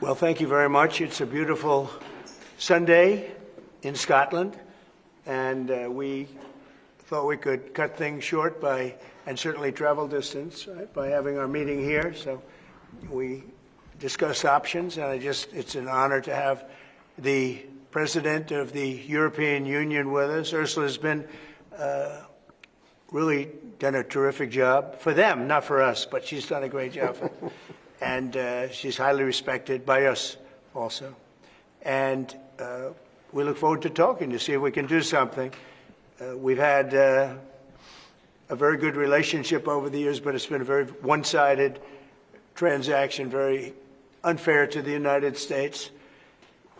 Well, thank you very much. It's a beautiful Sunday in Scotland, and we thought we could cut things short and certainly travel distance, right, by having our meeting here. So we discussed options, and it's an honor to have the President of the European Union with us. Ursula's been really done a terrific job for them, not for us, but she's done a great job for them. And she's highly respected by us also. And we look forward to talking to see if we can do something. We've had a very good relationship over the years, but it's been a very one-sided transaction, very unfair to the United States.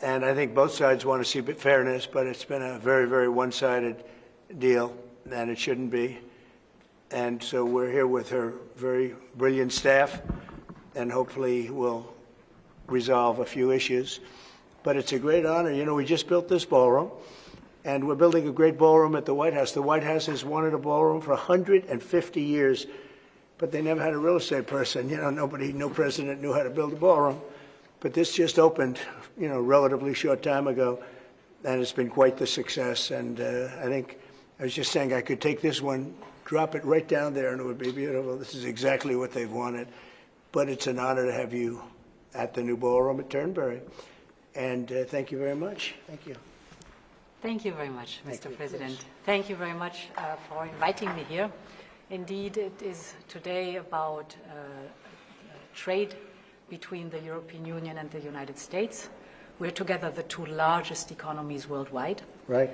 And I think both sides want to see fairness, but it's been a very, very one-sided deal, and it shouldn't be. And so we're here with her very brilliant staff, and hopefully we'll resolve a few issues. But it's a great honor. You know, we just built this ballroom, and we're building a great ballroom at the White House. The White House has wanted a ballroom for 150 years, but they never had a real estate person. You know, no president knew how to build a ballroom. But this just opened, you know, relatively short time ago, and it's been quite the success. And I think, I was just saying, I could take this one, drop it right down there, and it would be beautiful. This is exactly what they've wanted. But it's an honor to have you at the new ballroom at Turnberry. And thank you very much. Thank you. Thank you very much, Mr. President. Thank you very much for inviting me here. Indeed, it is today about trade between the European Union and the United States. We're together the two largest economies worldwide. Right.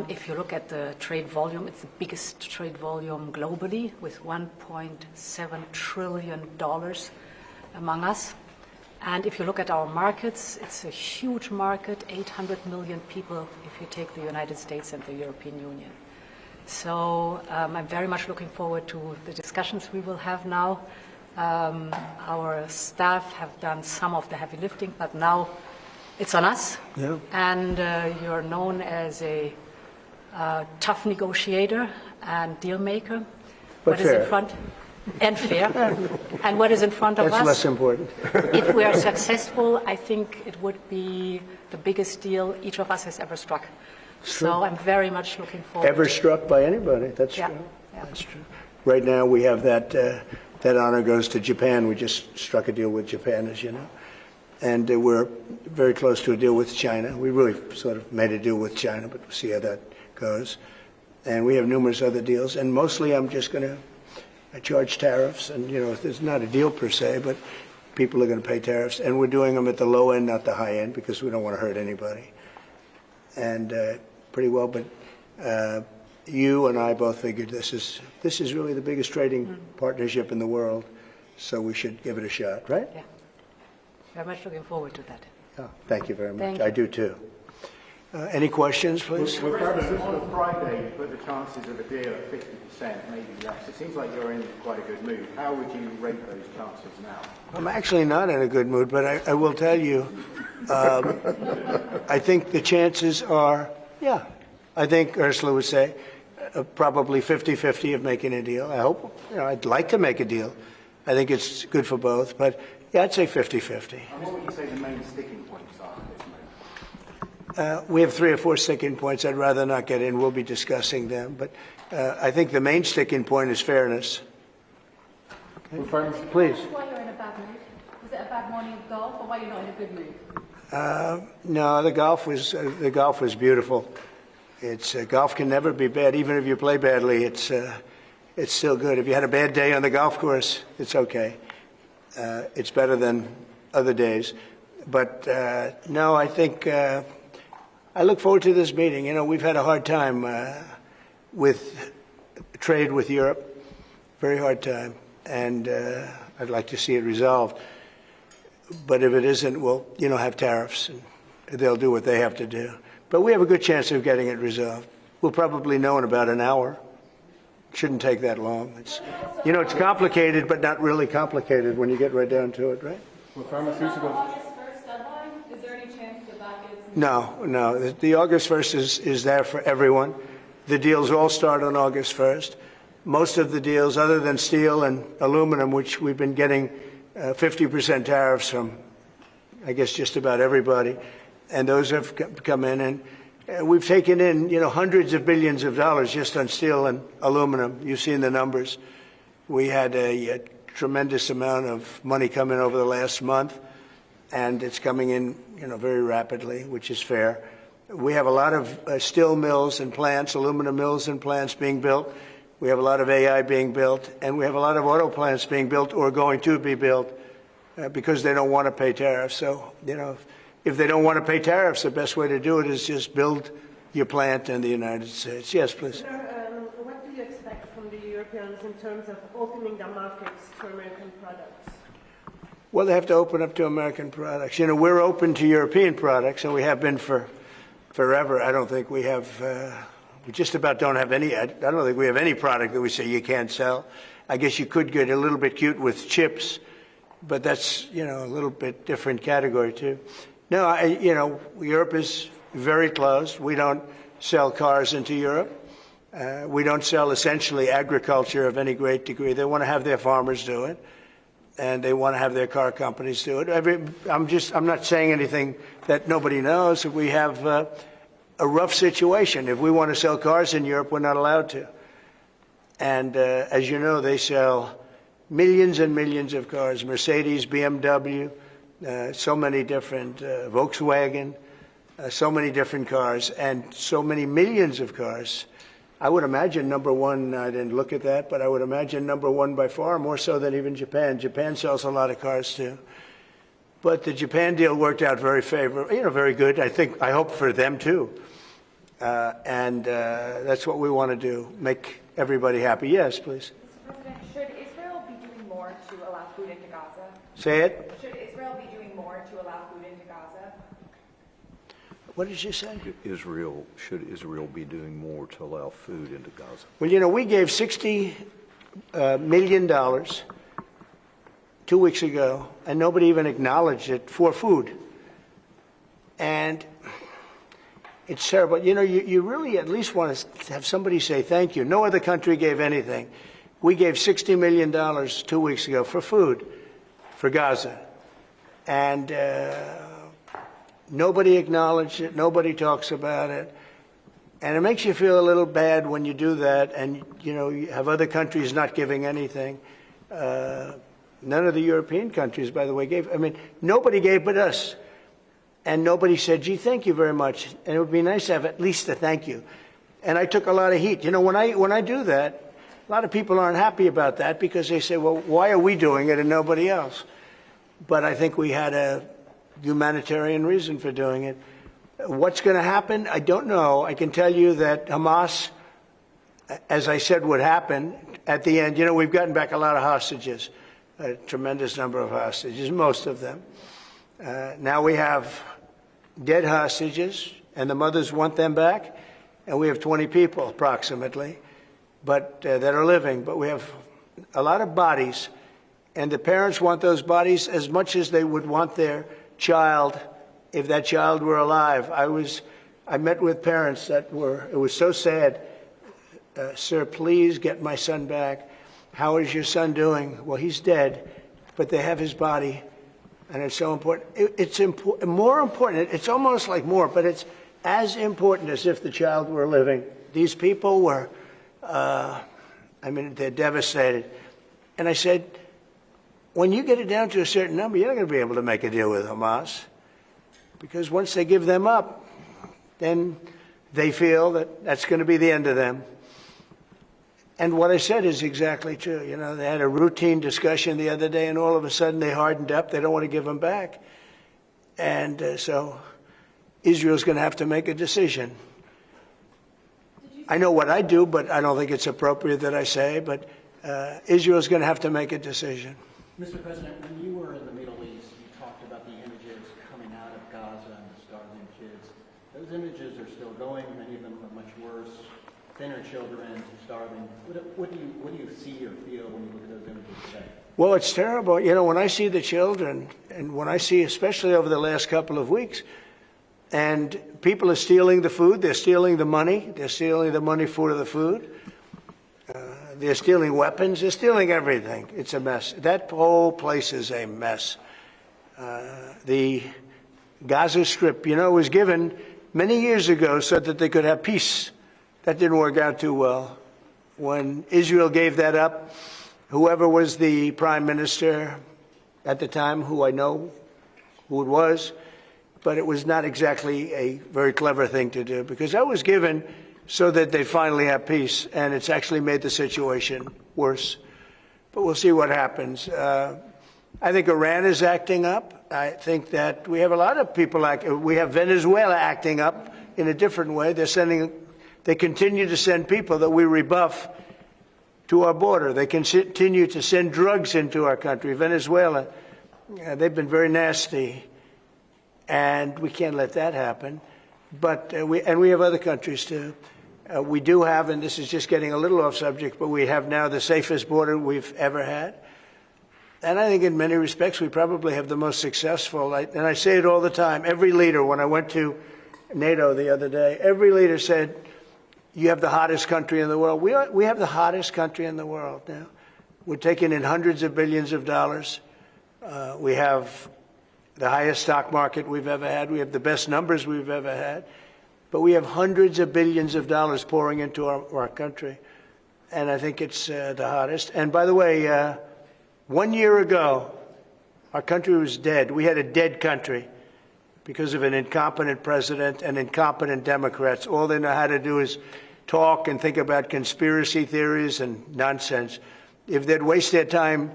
If you look at the trade volume, it's the biggest trade volume globally, with $1.7 trillion among us. And if you look at our markets, it's a huge market, 800 million people if you take the United States and the European Union. So I'm very much looking forward to the discussions we will have now. Our staff have done some of the heavy lifting, but now it's on us. Yeah. And you're known as a tough negotiator and deal maker. But what fair. is in front? And fair. And what is in front of us? That's less important. If we are successful, I think it would be the biggest deal each of us has ever struck. So I'm very much looking forward. Ever struck by anybody? That's true. Yeah. That's true. Right now we have that honor goes to Japan. We just struck a deal with Japan, as you know. And we're very close to a deal with China. We really sort of made a deal with China, but we'll see how that goes. And we have numerous other deals. And mostly I'm just going to charge tariffs. And, you know, there's not a deal per se, but people are going to pay tariffs. And we're doing them at the low end, not the high end, because we don't want to hurt anybody. And pretty well, but you and I both figured this is really the biggest trading partnership in the world, so we should give it a shot, right? Yeah. Very much looking forward to that. Oh, thank you very much. Thank you. I do too. Any questions, please? Well, on Friday, you put the chances of a deal at 50%, maybe less. It seems like you're in quite a good mood. How would you rate those chances now? I'm actually not in a good mood, but I will tell you, I think the chances are, yeah, I think Ursula would say, probably 50-50 of making a deal. I hope, you know, I'd like to make a deal. I think it's good for both, but yeah, I'd say 50-50. And what would you say the main sticking points are at this moment? We have 3 or 4 sticking points. I'd rather not get in. We'll be discussing them. But I think the main sticking point is fairness. Okay. Please. Why you're in a bad mood? Was it a bad morning of golf, or why you're not in a good mood? No, the golf was beautiful. Golf can never be bad, even if you play badly. It's still good. If you had a bad day on the golf course, it's okay. It's better than other days. But no, I think I look forward to this meeting. You know, we've had a hard time with trade with Europe, very hard time, and I'd like to see it resolved. But if it isn't, we'll, you know, have tariffs, and they'll do what they have to do. But we have a good chance of getting it resolved. We'll probably know in about an hour. It shouldn't take that long. It's, you know, it's complicated, but not really complicated when you get right down to it, right? Well, pharmaceuticals. August 1st deadline? Is there any chance that that gets... No. The August 1st is there for everyone. The deals all start on August 1st. Most of the deals, other than steel and aluminum, which we've been getting 50% tariffs from I guess just about everybody, and those have come in, and we've taken in, hundreds of billions of dollars just on steel and aluminum. You've seen the numbers. We had a tremendous amount of money come in over the last month, and it's coming in, very rapidly, which is fair. We have a lot of steel mills and plants, aluminum mills and plants being built. We have a lot of AI being built, and we have a lot of auto plants being built or going to be built because they don't want to pay tariffs. So, if they don't want to pay tariffs, the best way to do it is just build your plant in the United States. Yes, please. What do you expect from the Europeans in terms of opening their markets to American products? Well, they have to open up to American products. We're open to European products, and we have been for forever. I don't think we have, we just about don't have any, I don't think we have any product that we say you can't sell. I guess you could get a little bit cute with chips, but that's, a little bit different category too. No, Europe is very closed. We don't sell cars into Europe. We don't sell essentially agriculture of any great degree. They want to have their farmers do it, and they want to have their car companies do it. I'm not saying anything that nobody knows. We have a rough situation. If we want to sell cars in Europe, we're not allowed to. And as you know, they sell millions and millions of cars, Mercedes, BMW, so many different, Volkswagen, so many different cars, and so many millions of cars. I would imagine number one, I didn't look at that, but I would imagine number one by far, more so than even Japan. Japan sells a lot of cars too. But the Japan deal worked out very favorable, very good. I hope for them too. And that's what we want to do, make everybody happy. Yes, please. Mr. President, should Israel be doing more to allow food into Gaza? Say it. Should Israel be doing more to allow food into Gaza? What did you say? Should Israel be doing more to allow food into Gaza? Well, we gave $60 million 2 weeks ago, and nobody even acknowledged it for food. And it's terrible. You really at least want to have somebody say thank you. No other country gave anything. We gave $60 million 2 weeks ago for food for Gaza. And nobody acknowledged it. Nobody talks about it. And it makes you feel a little bad when you do that and, you have other countries not giving anything. None of the European countries, by the way, gave. Nobody gave but us. And nobody said, gee, thank you very much. And it would be nice to have at least a thank you. And I took a lot of heat. When I do that, a lot of people aren't happy about that because they say, well, why are we doing it and nobody else? But I think we had a humanitarian reason for doing it. What's going to happen? I don't know. I can tell you that Hamas, as I said would happen, at the end, we've gotten back a lot of hostages, a tremendous number of hostages, most of them. Now we have dead hostages, and the mothers want them back, and we have 20 people approximately, but that are living. But we have a lot of bodies, and the parents want those bodies as much as they would want their child if that child were alive. I met with parents it was so sad. Sir, please get my son back. How is your son doing? Well, he's dead, but they have his body, and it's so important. It's more important. It's almost like more, but it's as important as if the child were living. These people were, they're devastated. And I said, when you get it down to a certain number, you're not going to be able to make a deal with Hamas. Because once they give them up, then they feel that that's going to be the end of them. And what I said is exactly true. They had a routine discussion the other day, and all of a sudden they hardened up. They don't want to give them back. And so Israel's going to have to make a decision. I know what I do, but I don't think it's appropriate that I say, but Israel's going to have to make a decision. Mr. President, when you were in the Middle East, you talked about the images coming out of Gaza and the starving kids. Those images are still going. Many of them are much worse. Thinner children, starving. What do you see or feel when you look at those images today? Well, it's terrible. When I see the children, and when I see, especially over the last couple of weeks, and people are stealing the food, they're stealing the money, for the food. They're stealing weapons. They're stealing everything. It's a mess. That whole place is a mess. The Gaza Strip, was given many years ago so that they could have peace. That didn't work out too well. When Israel gave that up, whoever was the prime minister at the time, who I know who it was, but it was not exactly a very clever thing to do, because that was given so that they finally have peace, and it's actually made the situation worse. But we'll see what happens. I think Iran is acting up. I think that we have a lot of people we have Venezuela acting up in a different way. They continue to send people that we rebuff to our border. They continue to send drugs into our country. Venezuela, they've been very nasty, and we can't let that happen. But we have other countries too. We do have, and this is just getting a little off subject, but we have now the safest border we've ever had. And I think in many respects we probably have the most successful, and I say it all the time. Every leader, when I went to NATO the other day, every leader said, you have the hottest country in the world. We have the hottest country in the world now. We're taking in hundreds of billions of dollars. We have the highest stock market we've ever had. We have the best numbers we've ever had. But we have hundreds of billions of dollars pouring into our country. And I think it's the hottest. And by the way, 1 year ago, our country was dead. We had a dead country because of an incompetent president and incompetent Democrats. All they know how to do is talk and think about conspiracy theories and nonsense. If they'd waste their time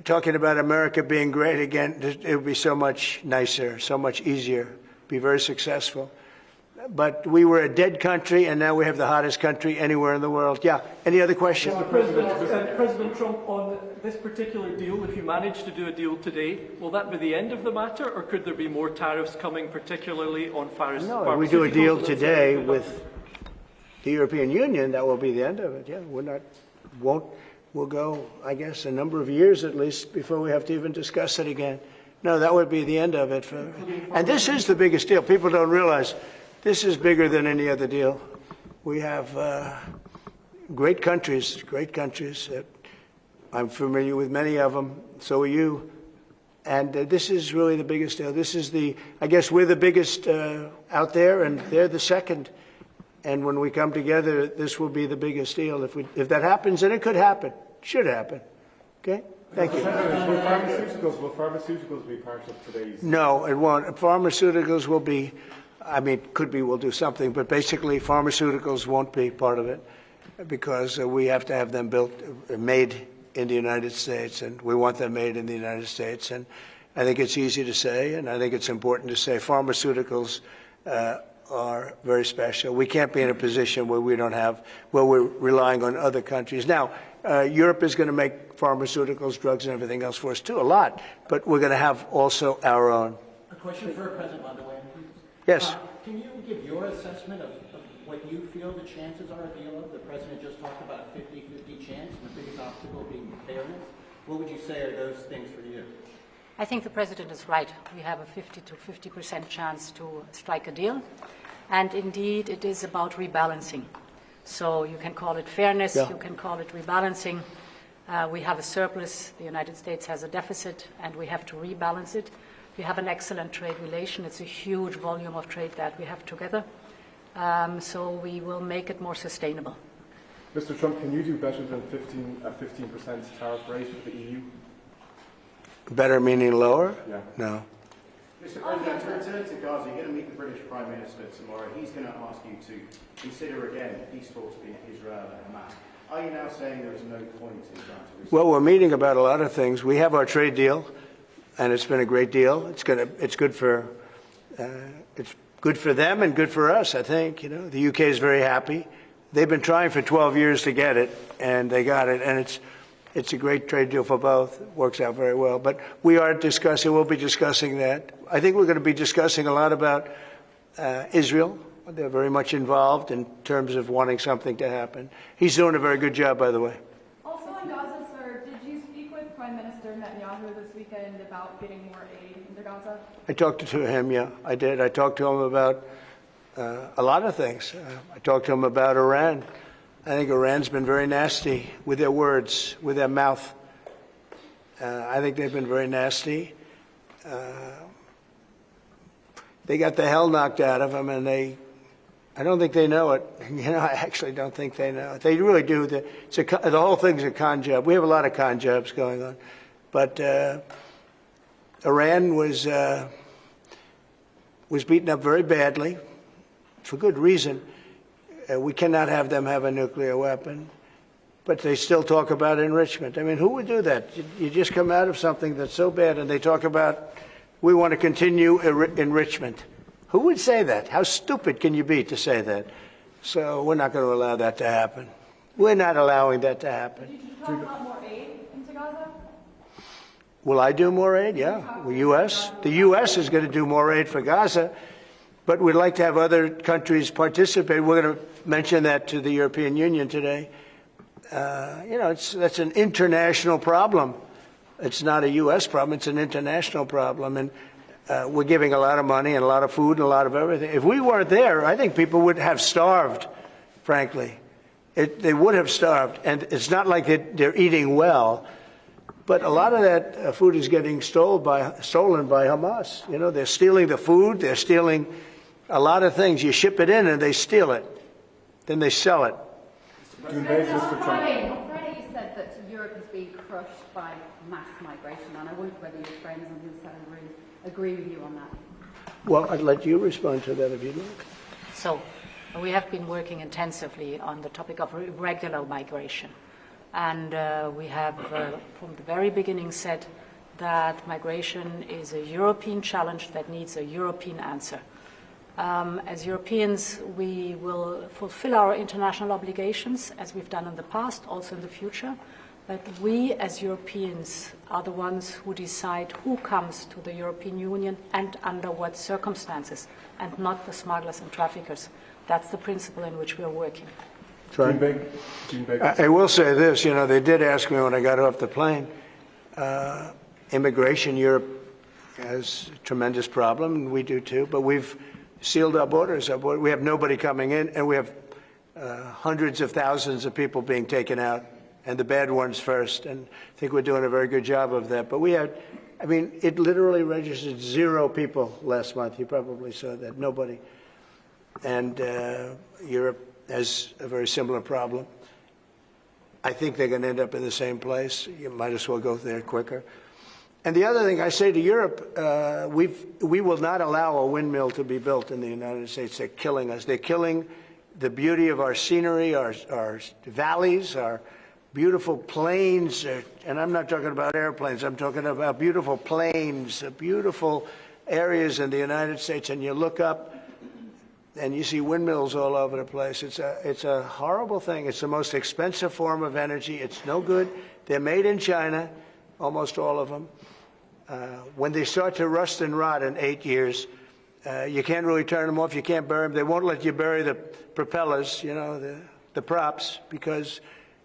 talking about America being great again, it would be so much nicer, so much easier, be very successful. But we were a dead country, and now we have the hottest country anywhere in the world. Yeah, any other questions? President Trump, on this particular deal, if you manage to do a deal today, will that be the end of the matter, or could there be more tariffs coming, particularly on pharmaceuticals? No, if we do a deal today with the European Union, that will be the end of it. Yeah, we'll go, I guess, a number of years at least before we have to even discuss it again. No, that would be the end of it. And this is the biggest deal. People don't realize this is bigger than any other deal. We have great countries. I'm familiar with many of them. So are you. And this is really the biggest deal. This is I guess we're the biggest out there, and they're the second. And when we come together, this will be the biggest deal. If that happens, and it could happen, should happen. Okay? Thank you. Will pharmaceuticals be part of today's? No, it won't. Pharmaceuticals will be, could be, we'll do something, but basically pharmaceuticals won't be part of it because we have to have them made in the United States, and we want them made in the United States. And I think it's easy to say, and I think it's important to say pharmaceuticals are very special. We can't be in a position where we're relying on other countries. Now, Europe is going to make pharmaceuticals, drugs, and everything else for us too, a lot, but we're going to have also our own. A question for President von der Leyen, please. Yes. Can you give your assessment of what you feel the chances are of deal? The President just talked about a 50-50 chance, and the biggest obstacle being fairness. What would you say are those things for you? I think the President is right. We have a 50 to 50% chance to strike a deal. And indeed, it is about rebalancing. So you can call it fairness, You can call it rebalancing. We have a surplus, the United States has a deficit, and we have to rebalance it. We have an excellent trade relation. It's a huge volume of trade that we have together. So we will make it more sustainable. Mr. Trump, can you do better than 15% tariff rate for the EU? Better meaning lower? Yeah. No. Mr. President, to return to Gaza, you're going to meet the British Prime Minister tomorrow. He's going to ask you to consider again peace talks between Israel and Hamas. Are you now saying there is no point in trying to resolve? Well, we're meeting about a lot of things. We have our trade deal, and it's been a great deal. It's good for them and good for us, I think. The UK is very happy. They've been trying for 12 years to get it, and they got it, and it's a great trade deal for both. It works out very well. But we'll be discussing that. I think we're going to be discussing a lot about Israel. They're very much involved in terms of wanting something to happen. He's doing a very good job, by the way. Also on Gaza, sir, did you speak with Prime Minister Netanyahu this weekend about getting more aid into Gaza? I talked to him, yeah, I did. I talked to him about a lot of things. I talked to him about Iran. I think Iran's been very nasty with their words, with their mouth. I think they've been very nasty. they got the hell knocked out of them, and I don't think they know it. I actually don't think they know it. They really do. The whole thing's a con job. We have a lot of con jobs going on. But Iran was beaten up very badly, for good reason. We cannot have them have a nuclear weapon. But they still talk about enrichment. I mean, who would do that? You just come out of something that's so bad, and they talk about, we want to continue enrichment. Who would say that? How stupid can you be to say that? So we're not going to allow that to happen. We're not allowing that to happen. Did you talk about more aid into Gaza? Will I do more aid? Yeah. The U.S. is going to do more aid for Gaza, but we'd like to have other countries participate. We're going to mention that to the European Union today. That's an international problem. It's not a U.S. problem. It's an international problem. And we're giving a lot of money and a lot of food and a lot of everything. If we weren't there, I think people would have starved, frankly. They would have starved. And it's not like they're eating well. But a lot of that food is getting stolen by Hamas. They're stealing the food. They're stealing a lot of things. You ship it in and they steal it. Then they sell it. On Friday you said that Europe is being crushed by mass migration, and I wonder whether your friends on the other side of the room agree with you on that. Well, I'd let you respond to that if you'd like. So we have been working intensively on the topic of irregular migration. And we have, from the very beginning, said that migration is a European challenge that needs a European answer. As Europeans, we will fulfill our international obligations, as we've done in the past, also in the future. But we, as Europeans, are the ones who decide who comes to the European Union and under what circumstances, and not the smugglers and traffickers. That's the principle in which we are working. Dream big. Dream big. I will say this, they did ask me when I got off the plane, immigration, Europe has a tremendous problem, and we do too, but we've sealed our borders. We have nobody coming in, and we have hundreds of thousands of people being taken out, and the bad ones first, and I think we're doing a very good job of that. But it literally registered 0 people last month. You probably saw that, nobody. And Europe has a very similar problem. I think they're going to end up in the same place. You might as well go there quicker. And the other thing I say to Europe, we will not allow a windmill to be built in the United States. They're killing us. They're killing the beauty of our scenery, our valleys, our beautiful plains. And I'm not talking about airplanes. I'm talking about beautiful plains, beautiful areas in the United States. And you look up, and you see windmills all over the place. It's a horrible thing. It's the most expensive form of energy. It's no good. They're made in China, almost all of them. When they start to rust and rot in 8 years, you can't really turn them off. You can't bury them. They won't let you bury the propellers, the props, because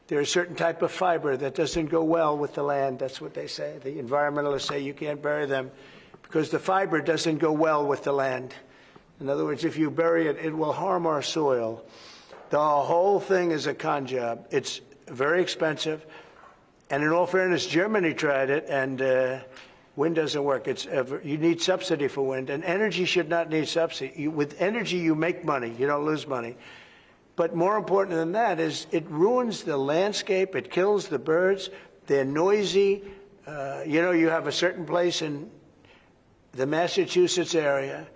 they're a certain type of fiber that doesn't go well with the land. That's what they say. The environmentalists say you can't bury them because the fiber doesn't go well with the land. In other words, if you bury it, it will harm our soil. The whole thing is a con job. It's very expensive. And in all fairness, Germany tried it, and wind doesn't work. You need subsidy for wind, and energy should not need subsidy. With energy, you make money. You don't lose money. But more important than that is it ruins the landscape. It kills the birds. They're noisy. You have a certain place in the Massachusetts area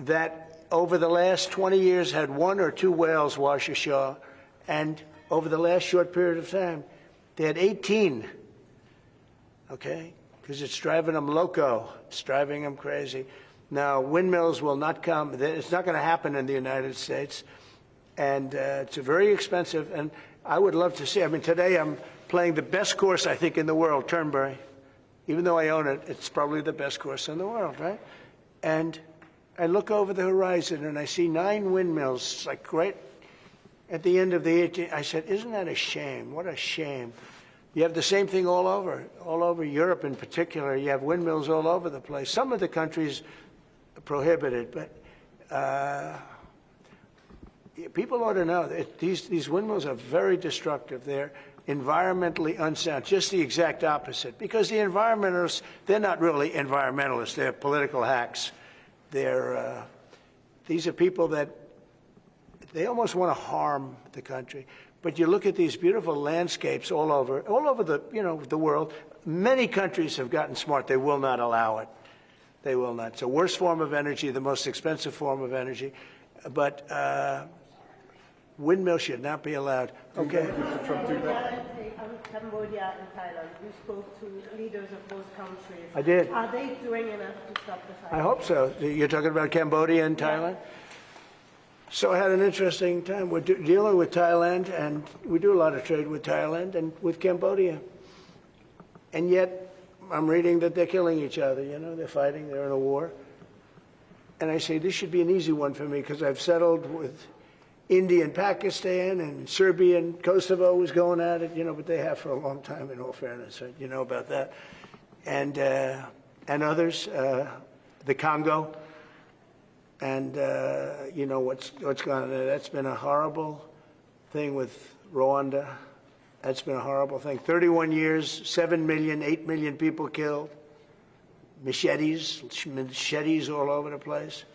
that over the last 20 years had 1 or 2 whales wash ashore, and over the last short period of time, they had 18, okay? Because it's driving them loco. It's driving them crazy. Now, windmills will not come. It's not going to happen in the United States, and it's very expensive, and I would love to see. Today I'm playing the best course, I think, in the world, Turnberry. Even though I own it, it's probably the best course in the world, right? And I look over the horizon and I see 9 windmills, like right at the end of the 18th. I said, isn't that a shame? What a shame. You have the same thing all over Europe in particular. You have windmills all over the place. Some of the countries prohibit it, but people ought to know that these windmills are very destructive. environmentally unsound, just the exact opposite. Because the environmentalists, they're not really environmentalists, they're political hacks. These are people that, they almost want to harm the country. But you look at these beautiful landscapes all over the, the world. Many countries have gotten smart. They will not allow it. They will not. It's the worst form of energy, the most expensive form of energy. But windmills should not be allowed. Okay. Rebalancing on Cambodia and Thailand. You spoke to leaders of those countries. I did. Are they doing enough to stop the fight? I hope so. You're talking about Cambodia and Thailand? So I had an interesting time. We're dealing with Thailand, and we do a lot of trade with Thailand and with Cambodia. And yet, I'm reading that they're killing each other, they're fighting, they're in a war. And I say, this should be an easy one for me, because I've settled with India and Pakistan, and Serbia and Kosovo was going at it, but they have for a long time, in all fairness, you know about that. And others, the Congo, and what's gone on there. That's been a horrible thing with Rwanda. That's been a horrible thing. 31 years, 7 million, 8 million people killed. Machetes all over the place.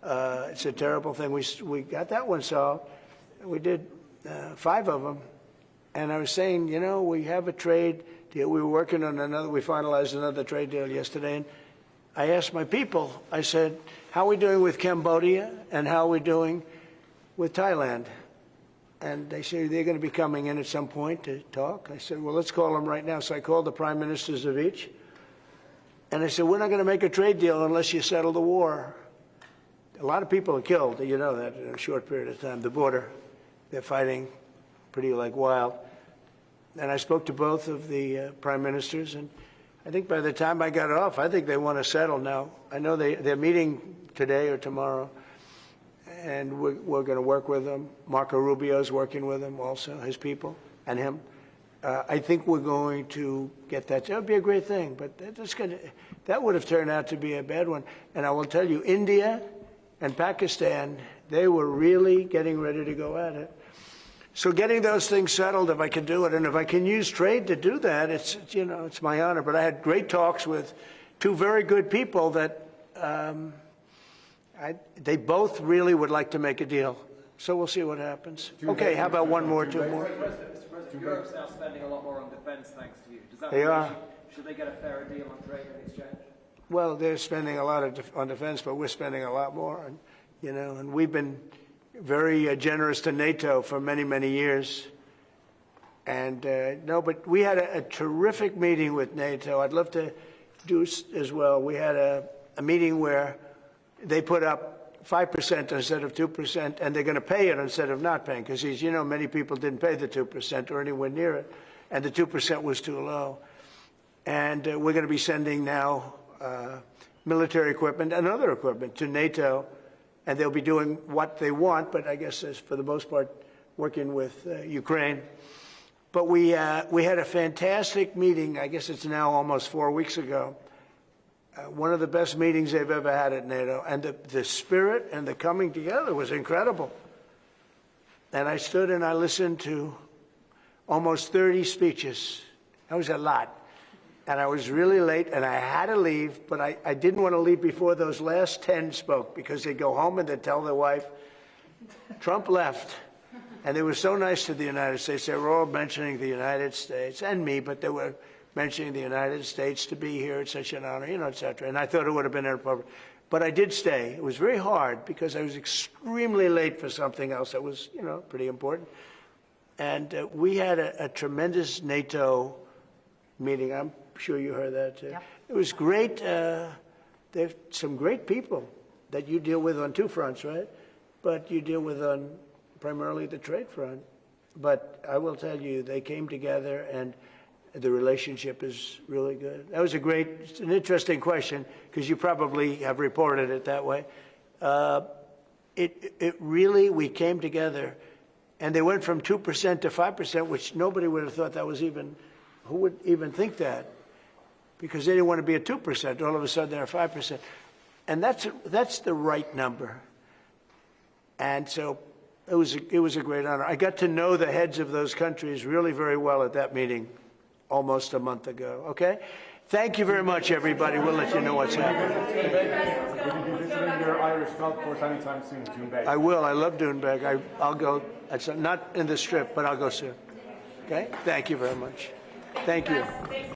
It's a terrible thing. We got that one solved. We did 5 of them. And I was saying, we have a trade deal. We were working on another. We finalized another trade deal yesterday. And I asked my people, I said, how are we doing with Cambodia and how are we doing with Thailand? And they say they're going to be coming in at some point to talk. I said, well, let's call them right now. So I called the prime ministers of each. And I said, we're not going to make a trade deal unless you settle the war. A lot of people are killed, you know that, in a short period of time. The border, they're fighting pretty like wild. And I spoke to both of the prime ministers, and I think by the time I got off, I think they want to settle now. I know they're meeting today or tomorrow, and we're going to work with them. Marco Rubio's working with them also, his people, and him. I think we're going to get that. That would be a great thing, but that would have turned out to be a bad one. And I will tell you, India and Pakistan, they were really getting ready to go at it. So getting those things settled, if I can do it, and if I can use trade to do that, it's my honor. But I had great talks with 2 very good people that they both really would like to make a deal. So we'll see what happens. Okay, how about 1 more, 2 more? Mr. President, Europe's now spending a lot more on defence thanks to you. Does that They mean are. Should they get a fairer deal on trade and exchange? Well, they're spending a lot on defense, but we're spending a lot more. And we've been very generous to NATO for many, many years. And but we had a terrific meeting with NATO. I'd love to do as well. We had a meeting where they put up 5% instead of 2%, and they're going to pay it instead of not paying, because many people didn't pay the 2% or anywhere near it, and the 2% was too low. And we're going to be sending now military equipment and other equipment to NATO, and they'll be doing what they want, but I guess for the most part working with Ukraine. But we had a fantastic meeting. I guess it's now almost 4 weeks ago. One of the best meetings they've ever had at NATO, and the spirit and the coming together was incredible. And I stood and I listened to almost 30 speeches. That was a lot. And I was really late, and I had to leave, but I didn't want to leave before those last 10 spoke, because they'd go home and they'd tell their wife, Trump left. And they were so nice to the United States. They were all mentioning the United States, and me, but they were mentioning the United States to be here. It's such an honor, et cetera. And I thought it would have been inappropriate. But I did stay. It was very hard, because I was extremely late for something else that was, pretty important. And we had a tremendous NATO meeting. I'm sure you heard that too. Yep. It was great. There's some great people that you deal with on 2 fronts, right? But you deal with on primarily the trade front. But I will tell you, they came together, and the relationship is really good. That was an interesting question, because you probably have reported it that way. It really, we came together, and they went from 2% to 5%, which nobody would have thought that was even, who would even think that? Because they didn't want to be at 2%. All of a sudden, they're 5%. And that's the right number. And so it was a great honor. I got to know the heads of those countries really very well at that meeting almost a month ago. Okay? Thank you very much, everybody. We'll let you know what's happening. Will you be visiting your Irish golf course anytime soon, Doonbeg? I will. I love Doonbeg. I'll go. It's not in the Strip, but I'll go soon. Okay? Thank you very much. Thank you.